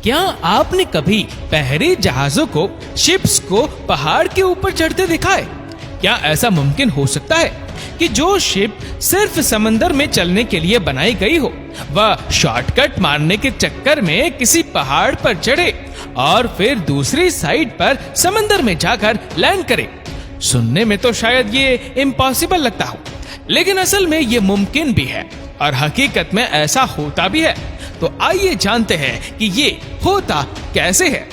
क्या आपने कभी बहरी जहाजों को, शिप्स को पहाड़ के ऊपर चढ़ते देखा है? क्या ऐसा मुमकिन हो सकता है कि जो शिप सिर्फ समंदर में चलने के लिए बनाई गई हो, वह शॉर्टकट मारने के चक्कर में किसी पहाड़ पर चढ़े और फिर दूसरी साइड पर समंदर में जाकर लैंड करे? सुनने में तो शायद ये इम्पॉसिबल लगता हो, लेकिन असल में ये मुमकिन भी है और हकीकत में ऐसा होता भी है। तो आइए जानते हैं कि ये होता कैसे है।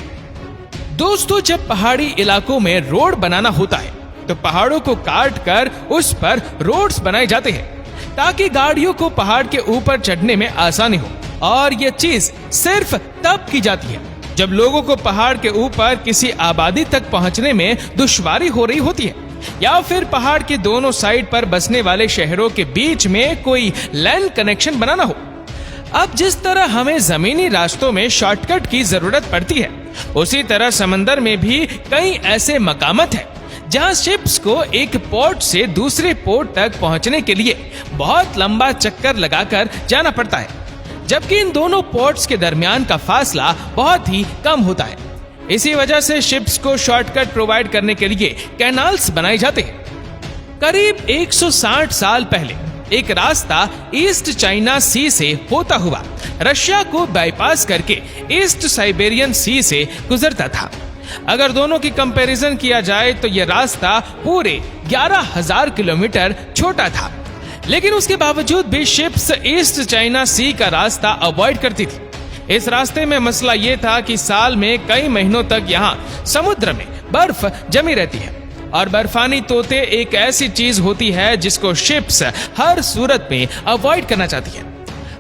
दोस्तों, जब पहाड़ी इलाकों में रोड बनाना होता है तो पहाड़ों को काट कर उस पर रोड्स बनाए जाते हैं ताकि गाड़ियों को पहाड़ के ऊपर चढ़ने में आसानी हो। और यह चीज सिर्फ तब की जाती है जब लोगों को पहाड़ के ऊपर किसी आबादी तक पहुंचने में दुश्वारी हो रही होती है, या फिर पहाड़ के दोनों साइड पर बसने वाले शहरों के बीच में कोई लैंड कनेक्शन बनाना हो। अब जिस तरह हमें जमीनी रास्तों में शॉर्टकट की जरूरत पड़ती है, उसी तरह समंदर में भी कई ऐसे मकामत हैं जहां शिप्स को एक पोर्ट से दूसरे पोर्ट तक पहुंचने के लिए बहुत लंबा चक्कर लगाकर जाना पड़ता है, जबकि इन दोनों पोर्ट्स के दरमियान का फासला बहुत ही कम होता है। इसी वजह से शिप्स को शॉर्टकट प्रोवाइड करने के लिए कैनाल्स बनाए जाते हैं। करीब 160 साल पहले एक रास्ता ईस्ट चाइना सी से होता हुआ रशिया को बाईपास करके ईस्ट साइबेरियन सी से गुजरता था। अगर दोनों की कंपैरिजन किया जाए तो यह रास्ता पूरे 11,000 किलोमीटर छोटा था, लेकिन उसके बावजूद भी शिप्स ईस्ट चाइना सी का रास्ता अवॉइड करती थी। इस रास्ते में मसला ये था कि साल में कई महीनों तक यहाँ समुद्र में बर्फ जमी रहती है और बर्फानी तोते एक ऐसी चीज होती है जिसको शिप्स हर सूरत में अवॉइड करना चाहती है।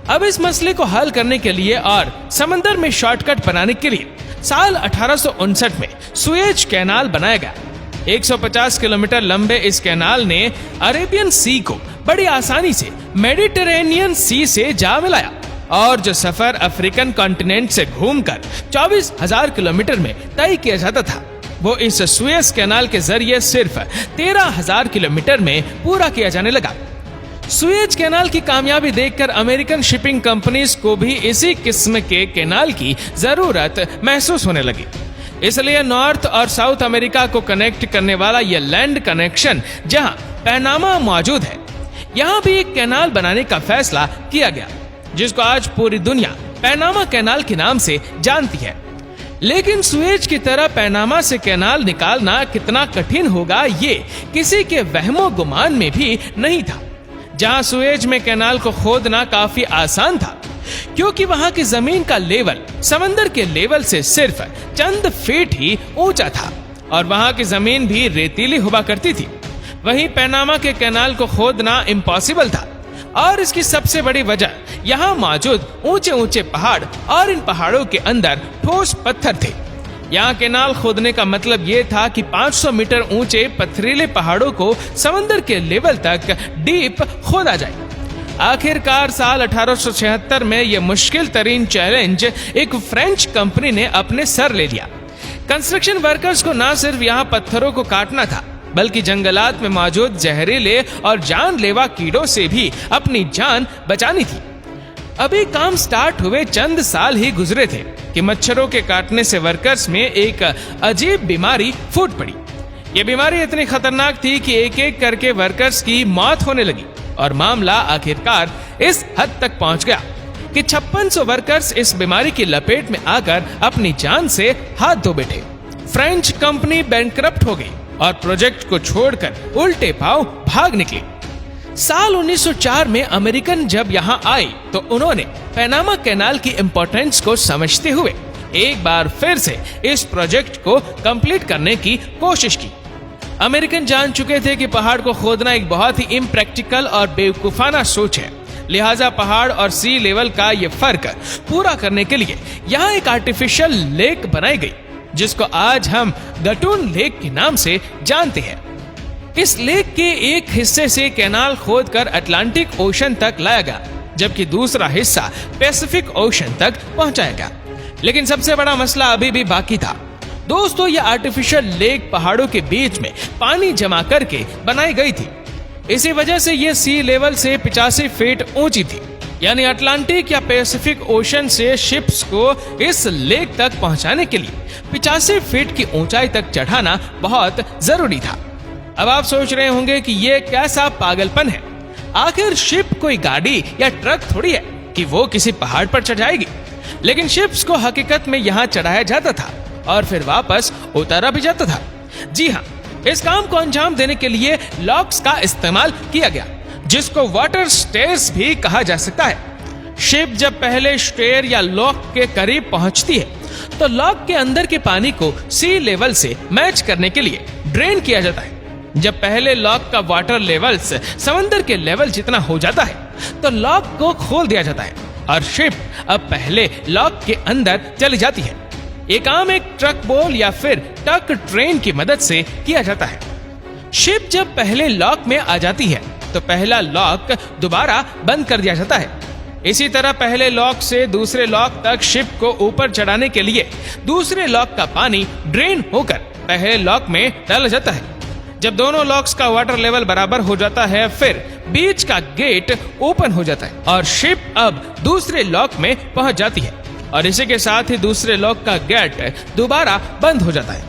अब इस मसले को हल करने के लिए और समंदर में शॉर्टकट बनाने के लिए साल 1859 में सुएज कैनाल बनाया गया। 150 किलोमीटर लंबे इस कैनाल ने अरेबियन सी को बड़ी आसानी से मेडिटेरेनियन सी से जा मिलाया और जो सफर अफ्रीकन कॉन्टिनेंट से घूमकर 24,000 किलोमीटर में तय किया जाता था, वो इस सुएज कैनाल के जरिए सिर्फ 13,000 किलोमीटर में पूरा किया जाने लगा। सुएज कैनाल की कामयाबी देखकर अमेरिकन शिपिंग कंपनीज को भी इसी किस्म के कैनाल की जरूरत महसूस होने लगी। इसलिए नॉर्थ और साउथ अमेरिका को कनेक्ट करने वाला यह लैंड कनेक्शन जहां पैनामा मौजूद है, यहां भी एक कैनाल बनाने का फैसला किया गया, जिसको आज पूरी दुनिया पैनामा कैनाल के नाम से जानती है। लेकिन सुएज की तरह पैनामा से कैनाल निकालना कितना कठिन होगा, ये किसी के वहमो गुमान में भी नहीं था। जहां सुएज में कैनाल को खोदना काफी आसान था, क्योंकि वहां की जमीन का लेवल समंदर के लेवल से सिर्फ चंद फीट ही ऊंचा था और वहां की जमीन भी रेतीली हुआ करती थी। वहीं पैनामा के कैनाल को खोदना इम्पॉसिबल था और इसकी सबसे बड़ी वजह यहाँ मौजूद ऊंचे ऊंचे पहाड़ और इन पहाड़ों के अंदर ठोस पत्थर थे। यहाँ कैनाल खोदने का मतलब ये था कि 500 मीटर ऊंचे पथरीले पहाड़ों को समंदर के लेवल तक डीप खोदा जाए। आखिरकार साल 1876 में यह मुश्किल तरीन चैलेंज एक फ्रेंच कंपनी ने अपने सर ले लिया। कंस्ट्रक्शन वर्कर्स को न सिर्फ यहाँ पत्थरों को काटना था, बल्कि जंगलात में मौजूद जहरीले और जानलेवा कीड़ों से भी अपनी जान बचानी थी। अभी काम स्टार्ट हुए चंद साल ही गुजरे थे कि मच्छरों के काटने से वर्कर्स में एक अजीब बीमारी फूट पड़ी। ये बीमारी इतनी खतरनाक थी कि एक एक करके वर्कर्स की मौत होने लगी और मामला आखिरकार इस हद तक पहुंच गया कि 5600 वर्कर्स इस बीमारी की लपेट में आकर अपनी जान से हाथ धो बैठे। फ्रेंच कंपनी बैंकरप्ट हो गई और प्रोजेक्ट को छोड़कर उल्टे पांव भाग निकली। साल 1904 में अमेरिकन जब यहाँ आए तो उन्होंने पैनामा कैनाल की इम्पोर्टेंस को समझते हुए एक बार फिर से इस प्रोजेक्ट को कंप्लीट करने की कोशिश की। अमेरिकन जान चुके थे कि पहाड़ को खोदना एक बहुत ही इम्प्रैक्टिकल और बेवकूफाना सोच है, लिहाजा पहाड़ और सी लेवल का ये फर्क पूरा करने के लिए यहाँ एक आर्टिफिशियल लेक बनाई गई, जिसको आज हम गटून लेक के नाम से जानते हैं। इस लेक के एक हिस्से से कैनाल खोदकर अटलांटिक ओशन तक लाया गया, जबकि दूसरा हिस्सा पैसिफिक ओशन तक पहुंचाया गया। लेकिन सबसे बड़ा मसला अभी भी बाकी था। दोस्तों, यह आर्टिफिशियल लेक पहाड़ों के बीच में पानी जमा करके बनाई गई थी। इसी वजह से यह सी लेवल से 85 फीट ऊंची थी यानी अटलांटिक या पैसिफिक ओशन से शिप्स को इस लेक तक पहुंचाने के लिए 85 फीट की ऊंचाई तक चढ़ाना बहुत जरूरी था। अब आप सोच रहे होंगे कि ये कैसा पागलपन है। आखिर शिप कोई गाड़ी या ट्रक थोड़ी है कि वो किसी पहाड़ पर चढ़ जाएगी। लेकिन शिप्स को हकीकत में यहाँ चढ़ाया जाता था और फिर वापस उतारा भी जाता था। जी हाँ, इस काम को अंजाम देने के लिए लॉक्स का इस्तेमाल किया गया, जिसको वाटर स्टेयर्स भी कहा जा सकता है। शिप जब पहले स्टेयर या लॉक के करीब पहुंचती है तो लॉक के अंदर के पानी को सी लेवल से मैच करने के लिए ड्रेन किया जाता है। जब पहले लॉक का वाटर लेवल्स समंदर के लेवल जितना हो जाता है तो लॉक को खोल दिया जाता है और शिप अब पहले लॉक के अंदर चली जाती है। ये काम एक ट्रक बोल या फिर टक ट्रेन की मदद से किया जाता है। शिप जब पहले लॉक में आ जाती है तो पहला लॉक दोबारा बंद कर दिया जाता है। इसी तरह पहले लॉक से दूसरे लॉक तक शिप को ऊपर चढ़ाने के लिए दूसरे लॉक का पानी ड्रेन होकर पहले लॉक में डाला जाता है। जब दोनों लॉक्स का वाटर लेवल बराबर हो जाता है फिर बीच का गेट ओपन हो जाता है और शिप अब दूसरे लॉक में पहुंच जाती है और इसी के साथ ही दूसरे लॉक का गेट दोबारा बंद हो जाता है।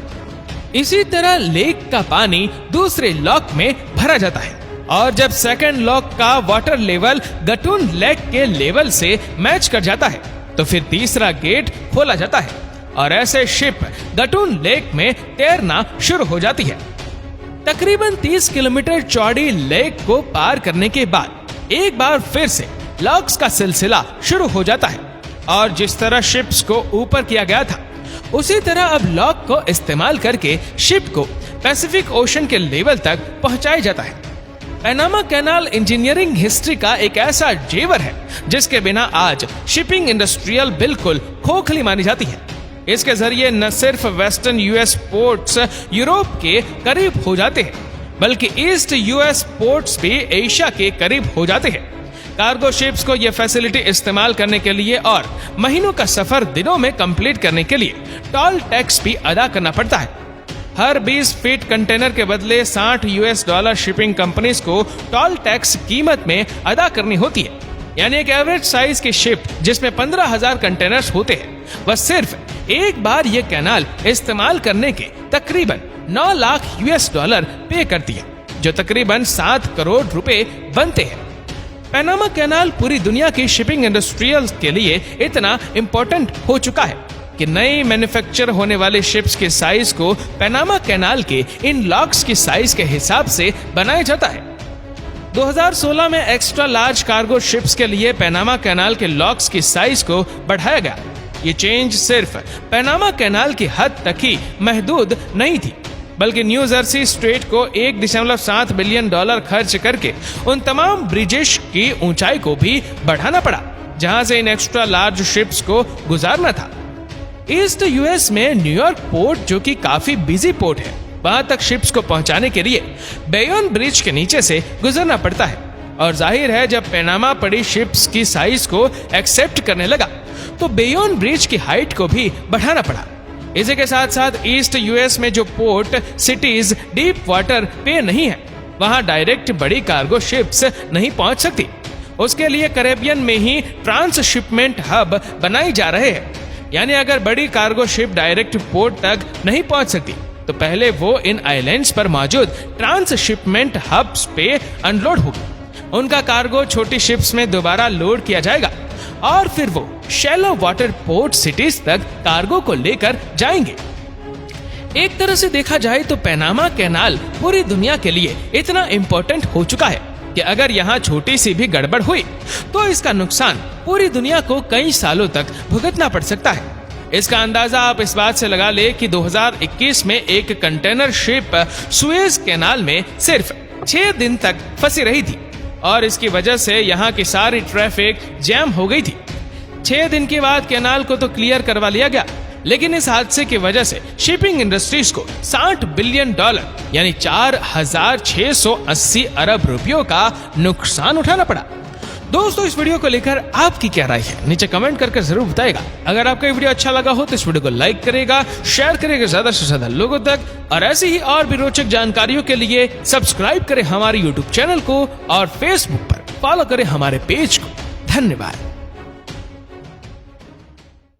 इसी तरह लेक का पानी दूसरे लॉक में भरा जाता है और जब सेकंड लॉक का वाटर लेवल गटून लेक के लेवल से मैच कर जाता है तो फिर तीसरा गेट खोला जाता है और ऐसे शिप गटून लेक में तैरना शुरू हो जाती है। तकरीबन 30 किलोमीटर चौड़ी लेक को पार करने के बाद एक बार फिर से लॉक्स का सिलसिला शुरू हो जाता है और जिस तरह शिप्स को ऊपर किया गया था उसी तरह अब लॉक को इस्तेमाल करके शिप को पैसिफिक ओशन के लेवल तक पहुंचाया जाता है। पैनामा कैनाल इंजीनियरिंग हिस्ट्री का एक ऐसा जेवर है जिसके बिना आज शिपिंग इंडस्ट्रियल बिल्कुल खोखली मानी जाती है। इसके जरिए न सिर्फ वेस्टर्न यूएस पोर्ट्स यूरोप के करीब हो जाते हैं बल्कि ईस्ट यूएस पोर्ट्स भी एशिया के करीब हो जाते हैं। कार्गो शिप्स को यह फैसिलिटी इस्तेमाल करने के लिए और महीनों का सफर दिनों में कंप्लीट करने के लिए टोल टैक्स भी अदा करना पड़ता है। हर 20 फीट कंटेनर के बदले $60 शिपिंग कंपनीज को टोल टैक्स कीमत में अदा करनी होती है। यानी एक एवरेज साइज की शिप जिसमें 15,000 कंटेनर्स होते हैं वह सिर्फ एक बार ये कैनाल इस्तेमाल करने के तकरीबन $9 लाख पे करती है, जो तकरीबन 7 करोड़ रुपए बनते हैं। पैनामा कैनाल पूरी दुनिया की शिपिंग इंडस्ट्रियल के लिए इतना इम्पोर्टेंट हो चुका है कि नई मैन्युफैक्चर होने वाले शिप्स के साइज को पैनामा कैनाल के इन लॉक्स की साइज के हिसाब से बनाया जाता है। 2016 में एक्स्ट्रा लार्ज कार्गो शिप्स के लिए पैनामा कैनाल के लॉक्स की साइज को बढ़ाया गया। ये चेंज सिर्फ पैनामा कैनाल की हद तक ही महदूद नहीं थी बल्कि न्यू जर्सी स्ट्रेट को $1.7 बिलियन खर्च करके उन तमाम ब्रिजेस की ऊंचाई को भी बढ़ाना पड़ा जहां से इन एक्स्ट्रा लार्ज शिप्स को गुजारना था। ईस्ट यूएस में न्यूयॉर्क पोर्ट जो कि काफी बिजी पोर्ट है, वहां तक शिप्स को पहुंचाने के लिए बेयोन ब्रिज के नीचे से गुजरना पड़ता है और जाहिर है जब पैनामा पड़ी शिप्स की साइज को एक्सेप्ट करने लगा तो बेयोन ब्रिज की हाइट को भी बढ़ाना पड़ा। इसी के साथ साथ ईस्ट यूएस में जो पोर्ट सिटीज डीप वाटर पे नहीं है वहां डायरेक्ट बड़ी कार्गो शिप्स नहीं पहुंच सकती। उसके लिए कैरेबियन में ही ट्रांसशिपमेंट हब बनाए जा रहे हैं। यानी अगर बड़ी कार्गो शिप डायरेक्ट पोर्ट तक नहीं पहुंच सकती तो पहले वो इन आइलैंड्स पर मौजूद ट्रांसशिपमेंट हब्स पे अनलोड होगी। उनका कार्गो छोटी शिप्स में दोबारा लोड किया जाएगा और फिर वो शैलो वाटर पोर्ट सिटीज तक कार्गो को लेकर जाएंगे। एक तरह से देखा जाए तो पैनामा कैनाल पूरी दुनिया के लिए इतना इम्पोर्टेंट हो चुका है कि अगर यहाँ छोटी सी भी गड़बड़ हुई तो इसका नुकसान पूरी दुनिया को कई सालों तक भुगतना पड़ सकता है। इसका अंदाजा आप इस बात से लगा ले कि 2021 में एक कंटेनर शिप सुएज कैनाल में सिर्फ 6 दिन तक फंसी रही थी और इसकी वजह से यहाँ की सारी ट्रैफिक जैम हो गई थी। 6 दिन के बाद कैनाल को तो क्लियर करवा लिया गया, लेकिन इस हादसे की वजह से शिपिंग इंडस्ट्रीज को $60 बिलियन यानी 4,680 अरब रुपयों का नुकसान उठाना पड़ा। दोस्तों, इस वीडियो को लेकर आपकी क्या राय है नीचे कमेंट करके जरूर बताएगा। अगर आपको ये वीडियो अच्छा लगा हो तो इस वीडियो को लाइक करेगा, शेयर करेगा ज्यादा से ज्यादा लोगों तक और ऐसी ही और भी रोचक जानकारियों के लिए सब्सक्राइब करें हमारे YouTube चैनल को और Facebook पर फॉलो करें हमारे पेज को। धन्यवाद।